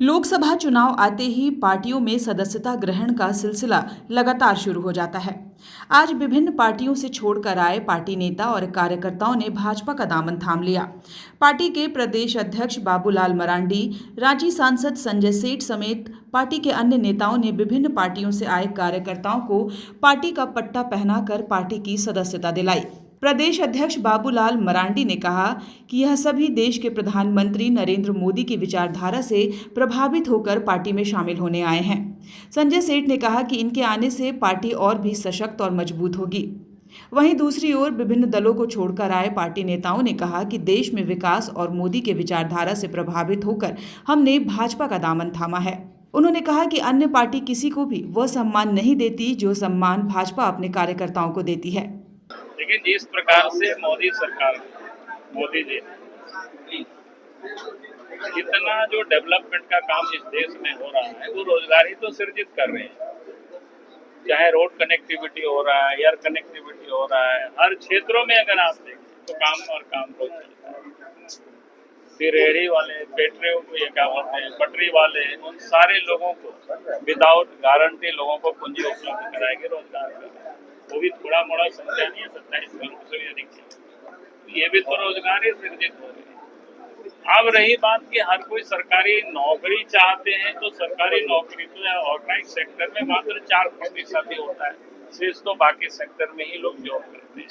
लोकसभा चुनाव आते ही पार्टियों में सदस्यता ग्रहण का सिलसिला लगातार शुरू हो जाता है। आज विभिन्न पार्टियों से छोड़कर आए पार्टी नेता और कार्यकर्ताओं ने भाजपा का दामन थाम लिया। पार्टी के प्रदेश अध्यक्ष बाबूलाल मरांडी, रांची सांसद संजय सेठ समेत पार्टी के अन्य नेताओं ने विभिन्न पार्टियों से आए कार्यकर्ताओं को पार्टी का पट्टा पहनाकर पार्टी की सदस्यता दिलाई। प्रदेश अध्यक्ष बाबूलाल मरांडी ने कहा कि यह सभी देश के प्रधानमंत्री नरेंद्र मोदी की विचारधारा से प्रभावित होकर पार्टी में शामिल होने आए हैं। संजय सेठ ने कहा कि इनके आने से पार्टी और भी सशक्त और मजबूत होगी। वहीं दूसरी ओर विभिन्न दलों को छोड़कर आए पार्टी नेताओं ने कहा कि देश में विकास और मोदी के विचारधारा से प्रभावित होकर हमने भाजपा का दामन थामा है। उन्होंने कहा कि अन्य पार्टी किसी को भी वह सम्मान नहीं देती जो सम्मान भाजपा अपने कार्यकर्ताओं को देती है। लेकिन जिस प्रकार से मोदी सरकार, मोदी जी जितना जो डेवलपमेंट का काम इस देश में हो रहा है वो रोजगार ही तो सृजित कर रहे हैं। चाहे रोड कनेक्टिविटी हो रहा है, एयर कनेक्टिविटी हो रहा है, हर क्षेत्रों में अगर आप देखें तो काम रोज चलता है। फिर रेहड़ी वाले, ये क्या बोलते हैं, पटरी वाले, उन सारे लोगों को विदाउट गारंटी लोगों को पूंजी उपलब्ध कराएंगे रोजगार का। वो भी थोड़ा मोड़ा संख्या नहीं है, 27 करोड़ से भी अधिक। ये भी तो रोजगार ही सृजित हो रही है। अब रही बात कि हर कोई सरकारी नौकरी चाहते हैं, तो सरकारी नौकरी तो ऑर्गेनाइज सेक्टर में मात्र 4% ही होता है, शेष तो बाकी सेक्टर में ही लोग जॉब करते हैं।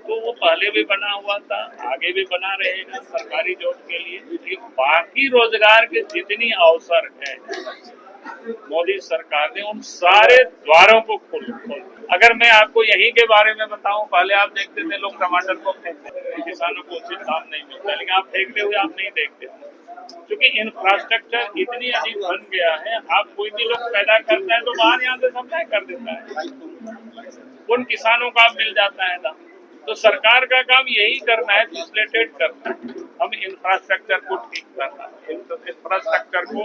तो वो पहले भी बना हुआ था, आगे भी बना रहेगा सरकारी जॉब के लिए। बाकी रोजगार के जितनी अवसर है मोदी सरकार ने उन सारे द्वारों को खोल। अगर मैं आपको यहीं के बारे में बताऊं, पहले आप देखते थे लोग टमाटर को फेंकते थे, किसानों को उचित दाम नहीं मिलता, लेकिन आप फेंकते हुए आप नहीं देखते, क्योंकि इंफ्रास्ट्रक्चर इतनी अधिक बन गया है। आप कोई भी लोग पैदा करता है तो बाहर यहाँ से सप्लाई कर देता है, उन किसानों का मिल जाता है दाम। तो सरकार का काम यही करना है, फैसिलिटेट करना है, हम इंफ्रास्ट्रक्चर को ठीक करना है, इंफ्रास्ट्रक्चर को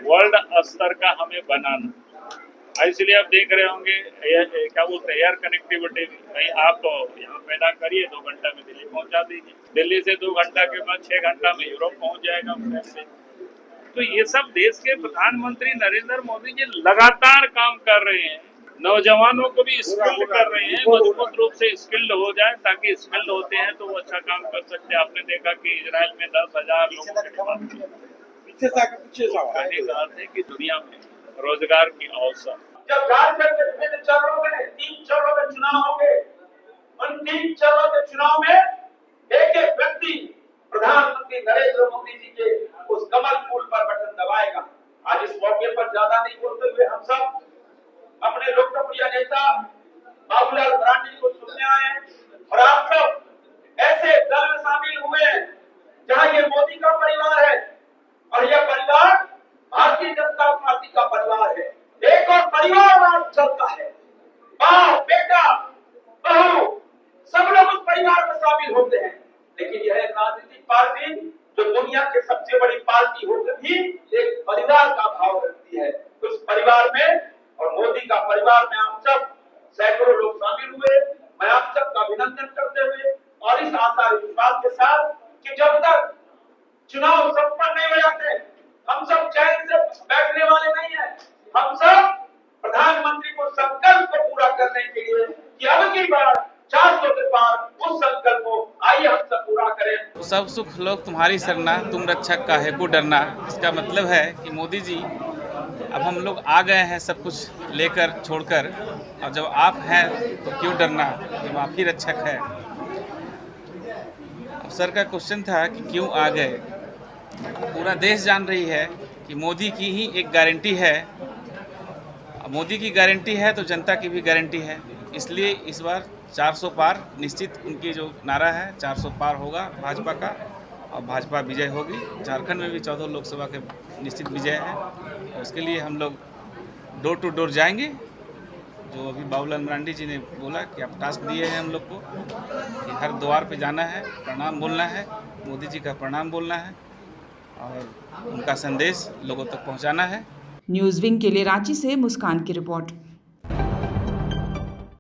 वर्ल्ड स्तर का हमें बनाना। इसलिए आप देख रहे होंगे क्या बोलते हैं, एयर कनेक्टिविटी। भाई आप तो यहाँ पैदा करिए, 2 घंटा में दिल्ली पहुँचा दीजिए, दिल्ली से 2 घंटा के बाद 6 घंटा में यूरोप पहुँच जाएगा। तो ये सब देश के प्रधानमंत्री नरेंद्र मोदी जी लगातार काम कर रहे हैं। नौजवानों को भी स्किल्ड कर रहे हैं, मजबूत रूप से स्किल्ड हो जाए, ताकि स्किल्ड होते हैं तो वो अच्छा काम कर सकते हैं। आपने देखा कि इजराइल में 10,000 लोगों के पास है कि दुनिया में रोजगार की अवसर। जब झारखंड के विभिन्न चरणों में 3 चरणों में चुनाव होंगे, उन 3 चरणों के चुनाव में एक व्यक्ति प्रधानमंत्री नरेंद्र मोदी जी के उस कमल फूल पर बटन दबाएगा। आज इस मौके पर ज्यादा नहीं बोलते हुए हम सब अपने लोकप्रिय नेता बाबूलाल मरांडी को सुनने आए हैं, और आप सब ऐसे दल में शामिल हुए हैं जहां ये मोदी का परिवार है और यह परिवार भारतीय जनता पार्टी का परिवार है। एक और परिवारवाद चलता है, बाप बेटा बहू सब लोग उस परिवार में शामिल होते हैं। लेकिन यह एक राजनीतिक पार्टी जो दुनिया की सबसे बड़ी पार्टी होकर भी एक परिवार का भाव रखती है। उस परिवार में और मोदी का परिवार में आप सब सैकड़ों लोग शामिल हुए। मैं आप सबका अभिनंदन करते हुए और इस आशा विश्वास के साथ कि जब तक चुनाव संपन्न नहीं हो जाते हम सब चैन से बैठने वाले नहीं हैं। हम सब प्रधानमंत्री को संकल्प को पूरा करने के लिए कि अब की बार 400 के पार उस संकल्प को आइए हम सब पूरा करें। सब सुख लोग तुम्हारी सरना, तुम रक्षक काहे को डरना। इसका मतलब है कि मोदी जी अब हम लोग आ गए हैं सब कुछ लेकर छोड़कर, और जब आप हैं तो क्यों डरना, जब आप ही रक्षक है। अब सर का क्वेश्चन था कि क्यों आ गए। पूरा देश जान रही है कि मोदी की ही एक गारंटी है, मोदी की गारंटी है तो जनता की भी गारंटी है। इसलिए इस बार 400 पार निश्चित उनकी जो नारा है 400 पार होगा भाजपा का, और भाजपा विजय होगी। झारखंड में भी 14 लोकसभा के निश्चित विजय है, और उसके लिए हम लोग डोर टू डोर जाएंगे। जो अभी बाबूलाल मरांडी जी ने बोला कि आप टास्क दिए हैं हम लोग को कि हर द्वार पे जाना है, प्रणाम बोलना है, मोदी जी का प्रणाम बोलना है और उनका संदेश लोगों तक पहुंचाना है। न्यूज़ विंग के लिए रांची से मुस्कान की रिपोर्ट।